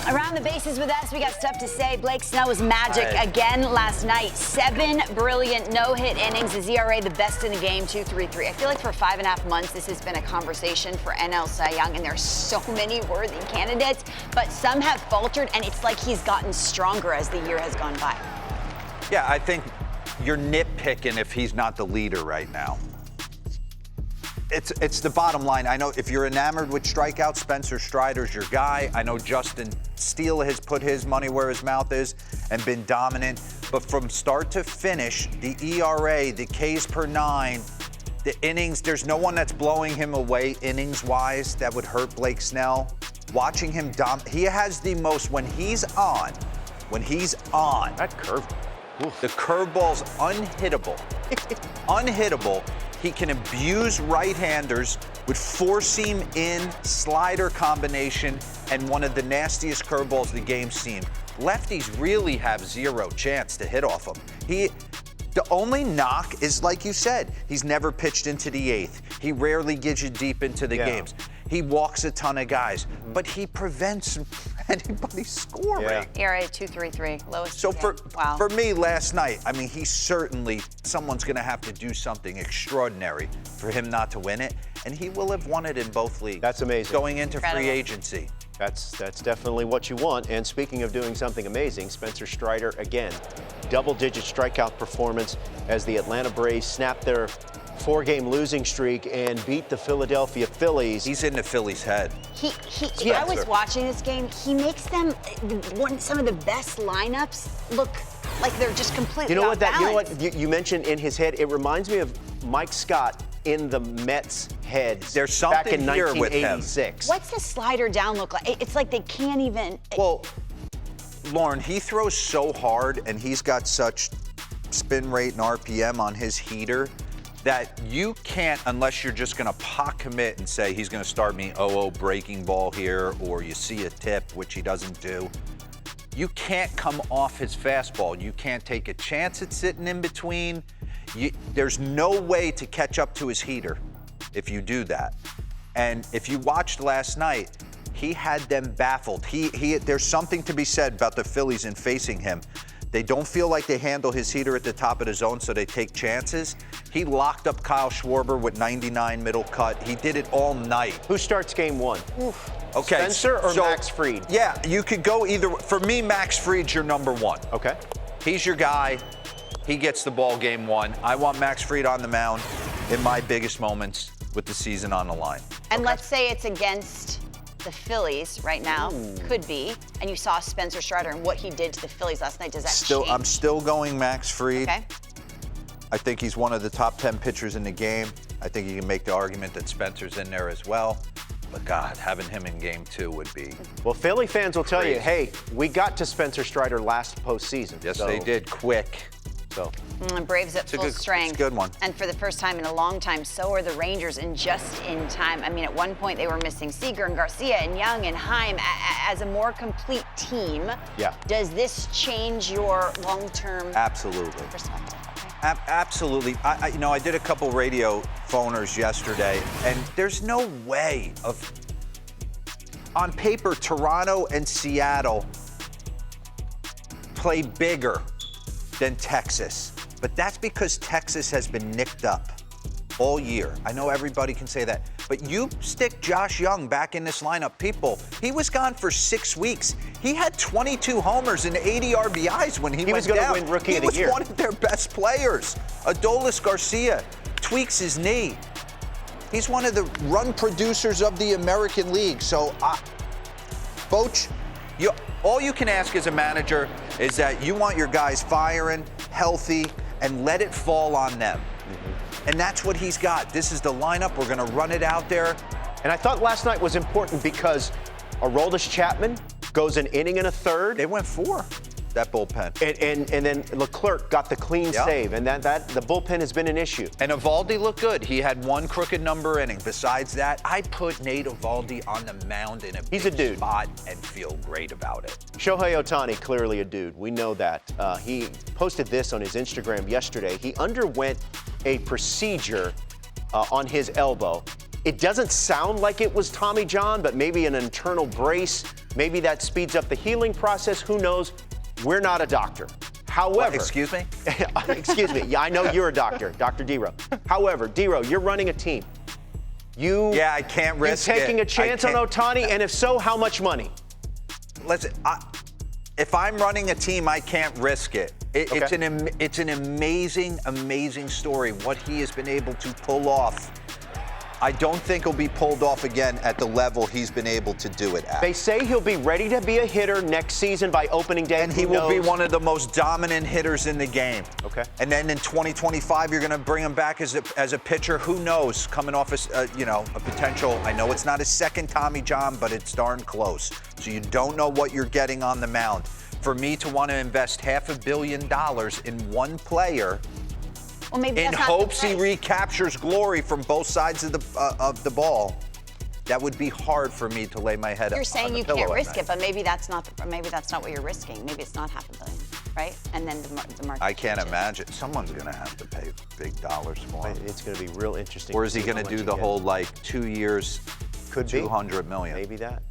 Around the bases with us, we got stuff to say. Blake Snell was magic again last night. 7 brilliant no-hit innings. His ERA the best in the game, 2.33. I feel like for 5.5 months, this has been a conversation for NL Cy Young, and there are so many worthy candidates, but some have faltered, and it's like he's gotten stronger as the year has gone by. Yeah, I think you're nitpicking if he's not the leader right now. It's the bottom line. I know if you're enamored with strikeouts, Spencer Strider's your guy. I know Justin Steele has put his money where his mouth is and been dominant. But from start to finish, the ERA, the Ks per 9, the innings, there's no one that's blowing him away innings-wise that would hurt Blake Snell. Watching him he has the most, when he's on, that curve. The curveball's unhittable. Unhittable. He can abuse right-handers with four-seam in, slider combination, and one of the nastiest curveballs the game's seen. Lefties really have zero chance to hit off him. The only knock is, like you said, he's never pitched into the 8th. He rarely gets you deep into the games. He walks a ton of guys, but he prevents anybody scoring. ERA 2.33, lowest. So for me last night, I mean, someone's going to have to do something extraordinary for him not to win it, and he will have won it in both leagues. That's amazing. Going into free agency. That's definitely what you want. And speaking of doing something amazing, Spencer Strider, again, double-digit strikeout performance as the Atlanta Braves snapped their 4-game losing streak and beat the Philadelphia Phillies. He's in the Phillies' head. I was watching this game. He makes them some of the best lineups look like they're just completely off balance. You know what you mentioned in his head? It reminds me of Mike Scott in the Mets' head. There's something back in here with him. 1986. What's the slider down look like? It's like they can't even. Well, Lauren, he throws so hard, and he's got such spin rate and RPM on his heater that you can't, unless you're just going to pot commit and say he's going to start me 0-0 breaking ball here, or you see a tip, which he doesn't do. You can't come off his fastball. You can't take a chance at sitting in between. There's no way to catch up to his heater if you do that. And if you watched last night, he had them baffled. There's something to be said about the Phillies in facing him. They don't feel like they handle his heater at the top of the zone, so they take chances. He locked up Kyle Schwarber with 99 middle cut. He did it all night. Who starts game 1? Okay, Spencer or Max Fried? Yeah, you could go either. For me, Max Fried's your number 1. Okay. He's your guy. He gets the ball game 1. I want Max Fried on the mound in my biggest moments with the season on the line. And let's say it's against the Phillies right now, could be, and you saw Spencer Strider and what he did to the Phillies last night. Does that change? I'm still going Max Fried. Okay. I think he's one of the top 10 pitchers in the game. I think you can make the argument that Spencer's in there as well. But God, having him in game 2 would be. Well, Philly fans will tell crazy. you, hey, we got to Spencer Strider last postseason. Yes, they did, quick. So. Braves at full strength. It's a good one. And for the first time in a long time, so are the Rangers, and just in time. I mean, at one point they were missing Seager and Garcia and Young and Heim as a more complete team. Yeah. Does this change your long-term Absolutely. perspective? Absolutely. I did a couple radio phoners yesterday, and there's no way of. On paper, Toronto and Seattle play bigger than Texas, but that's because Texas has been nicked up all year. I know everybody can say that, but you stick Josh Young back in this lineup, people. He was gone for 6 weeks. He had 22 homers and 80 RBIs when he went was going down. to win Rookie of the Year. He was one of their best players. Adolis Garcia tweaks his knee. He's one of the run producers of the American League. So, Boch, all you can ask as a manager is that you want your guys firing, healthy, and let it fall on them. And that's what he's got. This is the lineup. We're going to run it out there. And I thought last night was important because Aroldis Chapman goes an inning and a third. They went 4, that bullpen. And then Leclerc got the clean save, and that the bullpen has been an issue. And Eovaldi looked good. He had 1 crooked number inning. Besides that, I put Nate Eovaldi on the mound in a big spot and feel great about it. Shohei Ohtani, clearly a dude. We know that. He posted this on his Instagram yesterday. He underwent a procedure on his elbow. It doesn't sound like it was Tommy John, but maybe an internal brace. Maybe that speeds up the healing process. Who knows? We're not a doctor. However, What, excuse me? excuse me. Yeah, I know you're a doctor, Dr. Dero. However, Dero, you're running a team. Yeah, I can't risk it. You taking a chance on Ohtani, and if so, how much money? Listen, if I'm running a team, I can't risk it. It's an amazing, amazing story, what he has been able to pull off. I don't think he'll be pulled off again at the level he's been able to do it at. They say he'll be ready to be a hitter next season by opening day. And he will be one of the most dominant hitters in the game. Okay. And then in 2025, you're going to bring him back as a pitcher. Who knows? Coming off a potential. I know it's not his second Tommy John, but it's darn close. So you don't know what you're getting on the mound. For me to want to invest $500 million in one player, Well, maybe in that's not the hopes he price. recaptures glory from both sides of the ball, that would be hard for me to lay my head You're on saying the you pillow can't at risk night. it, but maybe that's not what you're risking. Maybe it's not $500 million, right? And then the market. I can't changes. imagine. Someone's going to have to pay big dollars for him. It's going to be real interesting. Or is he see going how to much do the gets. whole 2 years, Could be. $200 million? Maybe that.